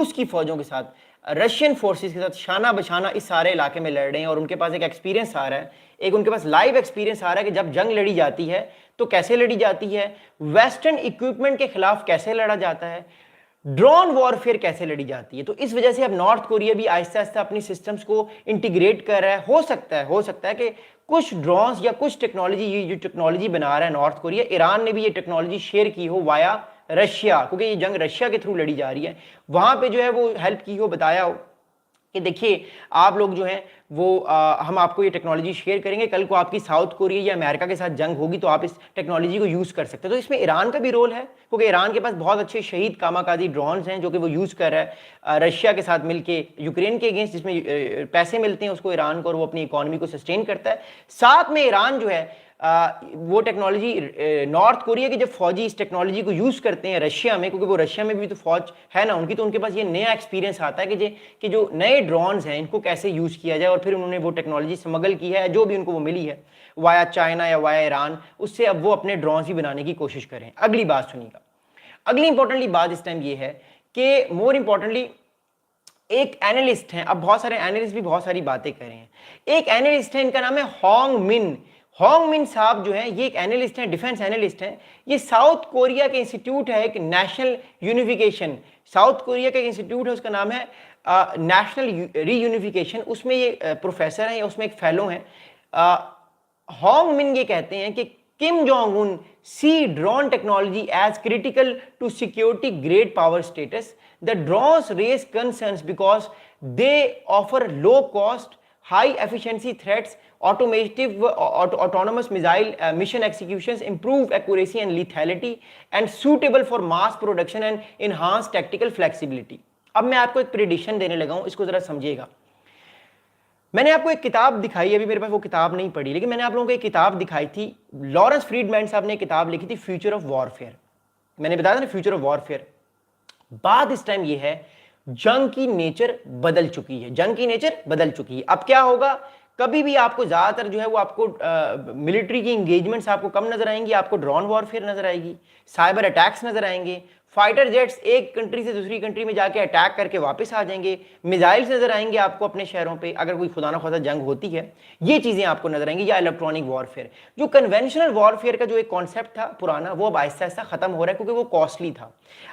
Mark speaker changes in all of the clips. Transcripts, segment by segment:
Speaker 1: उसकी फौजों के साथ, रशियन फोर्सेस के साथ शाना बशाना इस सारे इलाके में लड़ रहे हैं, और उनके पास एक एक्सपीरियंस आ रहा है, एक उनके पास लाइव एक्सपीरियंस आ रहा है कि जब जंग लड़ी जाती है तो कैसे लड़ी जाती है, वेस्टर्न इक्विपमेंट के खिलाफ कैसे लड़ा जाता है, ड्रोन वॉरफेयर कैसे लड़ी जाती है। तो इस वजह से अब नॉर्थ कोरिया भी आहिस्ता आहिस्ता अपनी सिस्टम्स को इंटीग्रेट कर रहा है। हो सकता है कि कुछ ड्रोन्स या कुछ टेक्नोलॉजी, ये जो टेक्नोलॉजी बना रहा है नॉर्थ कोरिया, ईरान ने भी ये टेक्नोलॉजी शेयर की हो वाया रशिया, क्योंकि ये जंग रशिया के थ्रू लड़ी जा रही है, वहां पे जो है वो हेल्प की हो, बताया हो कि देखिए आप लोग जो हैं वो हम आपको ये टेक्नोलॉजी शेयर करेंगे, कल को आपकी साउथ कोरिया या अमेरिका के साथ जंग होगी तो आप इस टेक्नोलॉजी को यूज़ कर सकते हैं। तो इसमें ईरान का भी रोल है, क्योंकि ईरान के पास बहुत अच्छे शहीद कामाकाजी ड्रोन्स हैं जो कि वो यूज़ कर रहा है रशिया के साथ मिलके यूक्रेन के अगेंस्ट, जिसमें पैसे मिलते हैं उसको ईरान को, और वो अपनी इकोनॉमी को सस्टेन करता है। साथ में ईरान जो है वो टेक्नोलॉजी, नॉर्थ कोरिया के जब फौजी इस टेक्नोलॉजी को यूज़ करते हैं रशिया में, क्योंकि वो रशिया में भी तो फौज है ना उनकी, तो उनके पास ये नया एक्सपीरियंस आता है कि जो नए ड्रोन्स हैं इनको कैसे यूज़ किया जाए, और फिर उन्होंने वो टेक्नोलॉजी स्मगल की है जो भी उनको वो मिली है वाया चाइना या वाया ईरान, उससे अब वो अपने ड्रोन्स भी बनाने की कोशिश करें। अगली बात सुनिएगा, अगली इंपॉर्टेंटली बात इस टाइम ये है कि मोर इंपॉर्टेंटली एक एनालिस्ट हैं, अब बहुत सारे एनालिस्ट भी बहुत सारी बातें कर रहे हैं, एक एनालिस्ट है इनका नाम है होंग मिन साहब जो है, ये एक एनालिस्ट हैं, डिफेंस एनालिस्ट हैं। ये साउथ कोरिया के इंस्टीट्यूट है, एक नेशनल यूनिफिकेशन, साउथ कोरिया का एक इंस्टीट्यूट है, उसका नाम है नेशनल रीयूनिफिकेशन, उसमें ये प्रोफेसर हैं या उसमें एक फेलो हैं। होंग मिन ये कहते हैं कि Kim Jong Un sees drone technology as critical to security grade power status. The drones raise concerns because they offer low cost high efficiency threats, autonomous missile mission executions, improved accuracy and lethality, and suitable for mass production and enhanced tactical flexibility। अब मैं आपको एक prediction देने लगा हूं, इसको जरा समझिएगा। मैंने आपको एक किताब दिखाई, अभी मेरे पास वो किताब नहीं पढ़ी, लेकिन मैंने आप लोगों को एक किताब दिखाई थी, लॉरेंस फ्रीडमैन साहब ने एक किताब लिखी थी फ्यूचर ऑफ वॉरफेयर। मैंने बताया था ना फ्यूचर ऑफ वॉरफेयर। बात इस टाइम ये है जंग की नेचर बदल चुकी है, जंग की नेचर बदल चुकी है। अब क्या होगा, कभी भी आपको ज्यादातर जो है वो आपको मिलिट्री की इंगेजमेंट्स आपको कम नजर आएंगी, आपको ड्रोन वॉरफेयर नजर आएगी, साइबर अटैक्स नजर आएंगे, फाइटर जेट्स एक कंट्री से दूसरी कंट्री में जाके अटैक करके वापस आ जाएंगे, मिसाइल्स नजर आएंगे आपको अपने शहरों पे अगर कोई खुदा ना खुदा जंग होती है, ये चीजें आपको नजर आएंगी, या इलेक्ट्रॉनिक वॉरफेयर। जो कन्वेंशनल वॉरफेयर का जो एक कॉन्सेप्ट था पुराना, वो अब आहिस्ता आहिस्ता खत्म हो रहा है क्योंकि वो कॉस्टली था।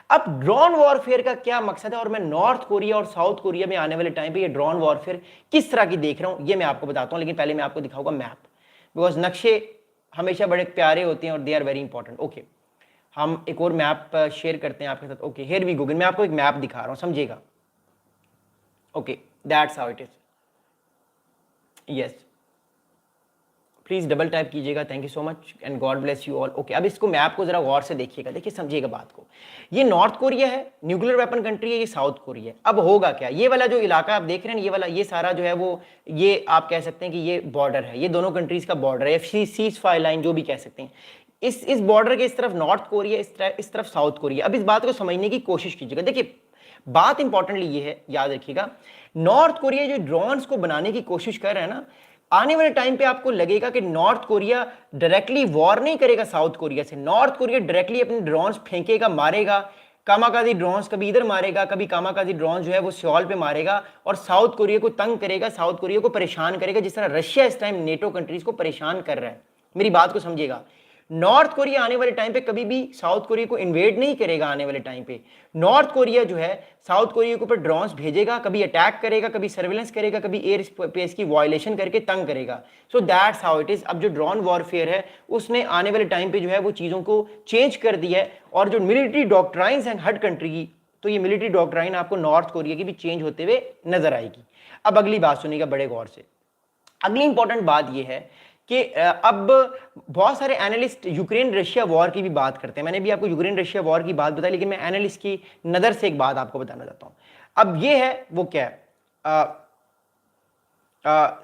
Speaker 1: अब ड्रोन वॉरफेयर का क्या मकसद है, और मैं नॉर्थ कोरिया और साउथ कोरिया में आने वाले टाइम पे ये ड्रोन वॉरफेयर किस तरह की देख रहा हूं, ये मैं आपको बताता हूं। लेकिन पहले मैं आपको दिखाऊंगा मैप, बिकॉज नक्शे हमेशा बड़े प्यारे होते हैं और they are very important. Okay, हम एक और मैप शेयर करते हैं आपके साथ। ओके, हियर वी गो, मैं आपको एक मैप दिखा रहा हूं, समझिएगा। Okay, that's how it is. Yes, please double type कीजिएगा, thank you so much and God bless you all. Okay, अब इसको मैप को जरा गौर से देखिएगा, देखिए समझिएगा बात को। ये नॉर्थ कोरिया है, न्यूक्लियर वेपन कंट्री है, ये साउथ कोरिया है। अब होगा क्या, ये वाला जो इलाका आप देख रहे हैं, ये वाला, ये सारा जो है वो, ये आप कह सकते हैं कि ये बॉर्डर है, ये दोनों कंट्रीज का बॉर्डर है, सीज फायर लाइन जो भी कह सकते हैं। इस बॉर्डर के इस तरफ नॉर्थ कोरिया, इस तरफ साउथ कोरिया। अब इस बात को समझने की कोशिश कीजिएगा। देखिए बात इंपॉर्टेंटली ये है, याद रखिएगा, नॉर्थ कोरिया जो ड्रोन्स को बनाने की कोशिश कर रहा है ना, आने वाले टाइम पे आपको लगेगा कि नॉर्थ कोरिया डायरेक्टली वॉर नहीं करेगा साउथ कोरिया से, नॉर्थ कोरिया डायरेक्टली अपने ड्रोन्स फेंकेगा, मारेगा, कामाकाजी ड्रोन्स कभी इधर मारेगा, कभी कामाकाजी ड्रोन जो है वो सियोल पे मारेगा, और साउथ कोरिया को तंग करेगा, साउथ कोरिया को परेशान करेगा, जिस तरह रशिया इस टाइम नेटो कंट्रीज को परेशान कर रहा है। मेरी बात को समझिएगा, नॉर्थ कोरिया आने वाले टाइम पे कभी भी साउथ कोरिया को इन्वेड नहीं करेगा। आने वाले टाइम पे नॉर्थ कोरिया जो है साउथ कोरिया के ऊपर ड्रोन्स भेजेगा, कभी अटैक करेगा, कभी सर्वेलेंस करेगा, कभी एयर स्पेस की वायलेशन करके तंग करेगा। So that's how it is. अब जो ड्रोन वॉरफेयर है उसने आने वाले टाइम पे जो है वो चीज़ों को चेंज कर दिया है, और जो मिलिट्री डॉक्ट्राइंस हैं हर कंट्री की, तो ये मिलिट्री डॉक्ट्राइन आपको नॉर्थ कोरिया की भी चेंज होते हुए नजर आएगी। अब अगली बात सुनिएगा बड़े गौर से। अगली इंपॉर्टेंट बात यह है कि अब बहुत सारे एनालिस्ट यूक्रेन रशिया वॉर की भी बात करते हैं। मैंने भी आपको यूक्रेन रशिया वॉर की बात बताई, लेकिन मैं एनालिस्ट की नज़र से एक बात आपको बताना चाहता हूं। अब ये है वो क्या है,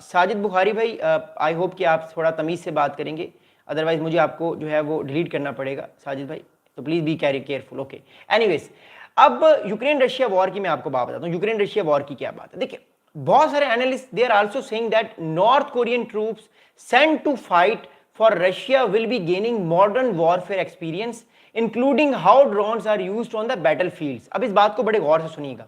Speaker 1: साजिद बुखारी भाई, आई होप कि आप थोड़ा तमीज़ से बात करेंगे, अदरवाइज मुझे आपको जो है वो डिलीट करना पड़ेगा साजिद भाई, तो please be careful. Okay, anyways, अब यूक्रेन रशिया वॉर की मैं आपको बात बताता हूँ। यूक्रेन रशिया वॉर की क्या बात है, देखिए बहुत सारे analyst they are also saying that North Korean troops sent to fight for Russia will be gaining modern warfare experience, including how drones are used on the battlefields। अब इस बात को बड़े गौर से सुनिएगा।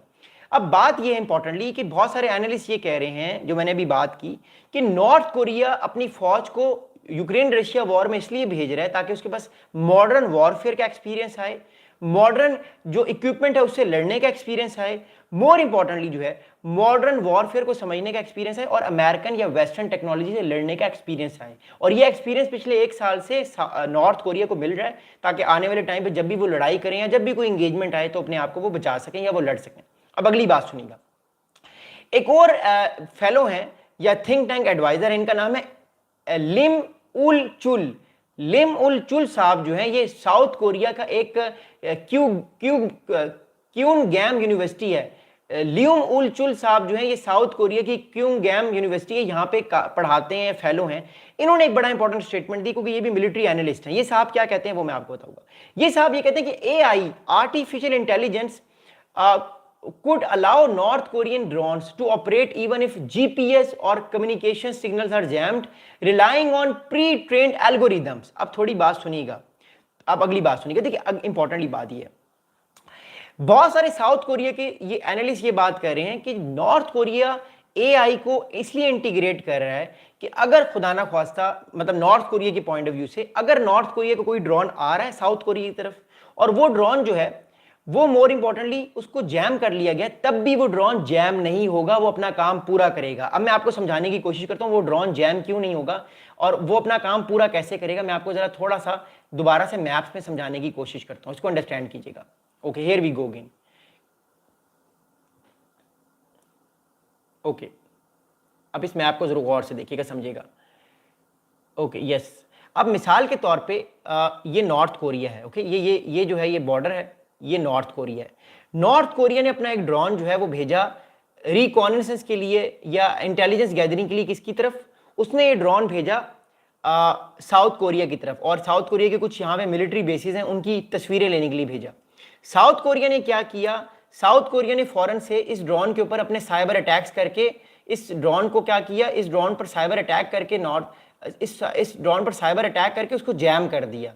Speaker 1: अब बात यह है इंपॉर्टेंटली कि बहुत सारे एनालिस्ट ये कह रहे हैं, जो मैंने अभी बात की, कि नॉर्थ कोरिया अपनी फौज को यूक्रेन रशिया वॉर में इसलिए भेज रहा है ताकि उसके पास मॉडर्न वॉरफेयर का एक्सपीरियंस आए, मॉडर्न जो इक्विपमेंट है उससे लड़ने का एक्सपीरियंस आए, मोर इंपॉर्टेंटली जो है मॉडर्न वॉरफेयर को समझने का एक्सपीरियंस है, और अमेरिकन या वेस्टर्न टेक्नोलॉजी से लड़ने का एक्सपीरियंस आए। और ये एक्सपीरियंस पिछले 1 साल से नॉर्थ कोरिया को मिल रहा है ताकि आने वाले टाइम पे जब भी वो लड़ाई करें या जब भी कोई इंगेजमेंट आए तो अपने आप को वो बचा सकें या वो लड़ सकें। अब अगली बात सुनिएगा, एक और फेलो हैं या थिंक टैंक एडवाइजर है, इनका नाम है लिम उल चुल। लिम उल चुल साहब जो है ये साउथ कोरिया का एक क्यूनगैम यूनिवर्सिटी है। लिम उल चुल साहब जो है ये साउथ कोरिया की क्यूनगैम यूनिवर्सिटी है, यहाँ पे पढ़ाते हैं, फेलो हैं। इन्होंने एक बड़ा इंपॉर्टेंट स्टेटमेंट दी, क्योंकि ये भी मिलिट्री एनालिस्ट हैं। ये साहब क्या कहते हैं वो मैं आपको बताऊंगा। ये साहब ये कहते हैं कि AI, artificial intelligence, could allow North Korean drones to operate even if GPS or communication signals are jammed, relying on pre-trained algorithms। अब थोड़ी बात सुनिएगा, अब अगली बात सुनिएगा। देखिए इंपॉर्टेंटली बात ये है, बहुत सारे साउथ कोरिया के ये एनालिस्ट ये बात कर रहे हैं कि नॉर्थ कोरिया एआई को इसलिए इंटीग्रेट कर रहा है कि अगर खुदा ना ख्वास्ता, मतलब नॉर्थ कोरिया के पॉइंट ऑफ व्यू से, अगर नॉर्थ कोरिया को कोई ड्रोन आ रहा है साउथ कोरिया की तरफ और वो ड्रोन जो है वो मोर इंपॉर्टेंटली उसको जैम कर लिया गया, तब भी वो ड्रोन जैम नहीं होगा, वो अपना काम पूरा करेगा। अब मैं आपको समझाने की कोशिश करता हूं वो ड्रोन जैम क्यों नहीं होगा और वो अपना काम पूरा कैसे करेगा। मैं आपको जरा थोड़ा सा दोबारा से मैप्स में समझाने की कोशिश करता हूं, इसको अंडरस्टैंड कीजिएगा। Okay, here we go again. Okay, अब इस मैप को जरूर गौर से देखिएगा, समझिएगा। Okay, yes. अब मिसाल के तौर पे ये नॉर्थ कोरिया है। ओके, ये जो है ये बॉर्डर है, ये नॉर्थ कोरिया है। नॉर्थ कोरिया ने अपना एक ड्रोन जो है वो भेजा रिकॉनेसेंस के लिए या इंटेलिजेंस गैदरिंग के लिए। किसकी तरफ? उसने ये ड्रोन भेजा साउथ कोरिया की तरफ, और साउथ कोरिया के कुछ यहाँ पे मिलिट्री बेसिस हैं उनकी तस्वीरें लेने के लिए भेजा। साउथ कोरिया ने क्या किया? साउथ कोरिया ने फौरन से इस ड्रोन के ऊपर अपने साइबर अटैक्स करके इस ड्रोन को क्या किया, इस ड्रोन पर साइबर अटैक करके इस ड्रोन पर साइबर अटैक करके उसको जैम कर दिया।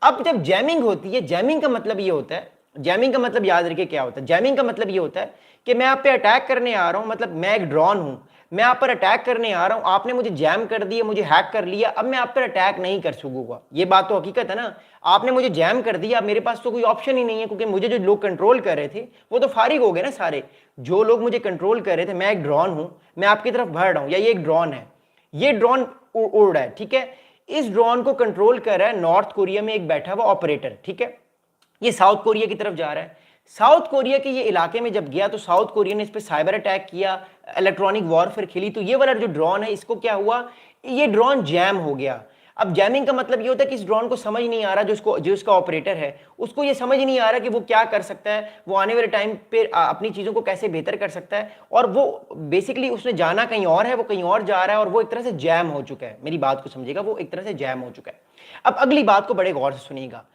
Speaker 1: अब जब जैमिंग होती है, जैमिंग का मतलब ये होता है, जैमिंग का मतलब याद रखिए क्या होता है। जैमिंग का मतलब ये होता है कि मैं आप पे अटैक करने आ रहा हूं, मतलब मैं एक ड्रोन हूं, मैं आप पर अटैक करने आ रहा हूं, आपने मुझे जैम कर दिया, मुझे हैक कर लिया, अब मैं आप पर अटैक नहीं कर सकूंगा। ये बात तो हकीकत है ना, आपने मुझे जैम कर दिया, अब मेरे पास तो कोई ऑप्शन ही नहीं है, क्योंकि मुझे जो लोग कंट्रोल कर रहे थे वो तो फारिग हो गए ना सारे। जो लोग मुझे कंट्रोल कर रहे थे, मैं एक ड्रोन हूं, मैं आपकी तरफ बढ़ रहा हूं, या ये एक ड्रोन है, ये ड्रोन उड़ रहा है, ठीक है। इस ड्रोन को कंट्रोल कर रहा है नॉर्थ कोरिया में एक बैठा हुआ ऑपरेटर, ठीक है। ये साउथ कोरिया की तरफ जा रहा है। साउथ कोरिया के ये इलाके में जब गया तो साउथ कोरिया ने इस पर साइबर अटैक किया, इलेक्ट्रॉनिक वॉरफेयर खेली, तो ये वाला जो ड्रोन है इसको क्या हुआ, ये ड्रोन जैम हो गया। अब जैमिंग का मतलब ये होता है कि इस ड्रोन को समझ नहीं आ रहा, जो इसका ऑपरेटर है उसको ये समझ नहीं आ रहा कि वो क्या कर सकता है, वो आने वाले टाइम पे अपनी चीज़ों को कैसे बेहतर कर सकता है, और वो बेसिकली उसने जाना कहीं और है, वो कहीं और जा रहा है, और वो एक तरह से जैम हो चुका है। मेरी बात को समझिएगा, वो एक तरह से जैम हो चुका है। अब अगली बात को बड़े गौर से सुनिएगा।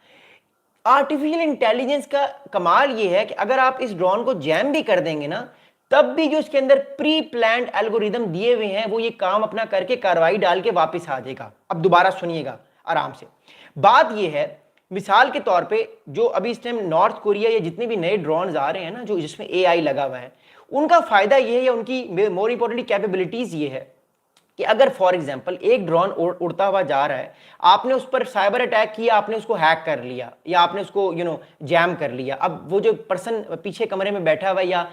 Speaker 1: आर्टिफिशियल इंटेलिजेंस का कमाल ये है कि अगर आप इस ड्रोन को जैम भी कर देंगे ना, तब भी जो इसके अंदर प्री प्लान्ड एल्गोरिदम दिए हुए हैं वो ये काम अपना करके कार्रवाई डाल के वापस आ जाएगा। अब दोबारा सुनिएगा आराम से। बात ये है, मिसाल के तौर पे जो अभी इस टाइम नॉर्थ कोरिया या जितने भी नए ड्रोन्स आ रहे हैं ना, जो जिसमें एआई लगा हुआ है, उनका फायदा ये है या उनकी मोर इंपॉर्टेंटली कैपेबिलिटीज ये है कि अगर फॉर एग्जांपल एक ड्रोन उड़ता हुआ जा रहा है, आपने उस पर साइबर अटैक किया, आपने उसको हैक कर लिया या आपने उसको जैम कर लिया। अब वो जो पर्सन पीछे कमरे में बैठा हुआ है या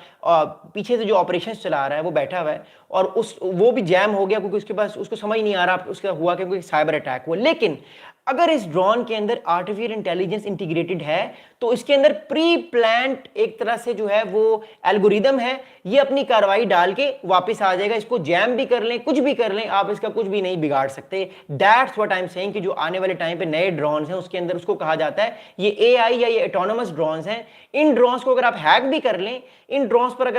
Speaker 1: पीछे से जो ऑपरेशन चला रहा है वो बैठा हुआ है और वो भी जैम हो गया, क्योंकि उसके पास उसको समझ नहीं आ रहा उसका हुआ क्योंकि साइबर अटैक हुआ। लेकिन अगर इस ड्रोन के अंदर आर्टिफिशियल इंटेलिजेंस इंटीग्रेटेड है तो इसके अंदर प्री प्लान्ड एक तरह से जो है वो एल्गोरिदम है, ये अपनी कार्रवाई डाल के वापस आ जाएगा। इसको जैम भी कर लें, कुछ भी कर लें, आप इसका कुछ भी नहीं बिगाड़ सकते। That's what I am saying कि जो आने वाले टाइम पे नए ड्रोन्स हैं उसके अंदर उसको कहा जाता है ये एआई या ये ऑटोनोमस ड्रोन्स हैं। इन ड्रोन्स को अगर आप हैक भी कर लें, इन ड्रोन्स पर अगर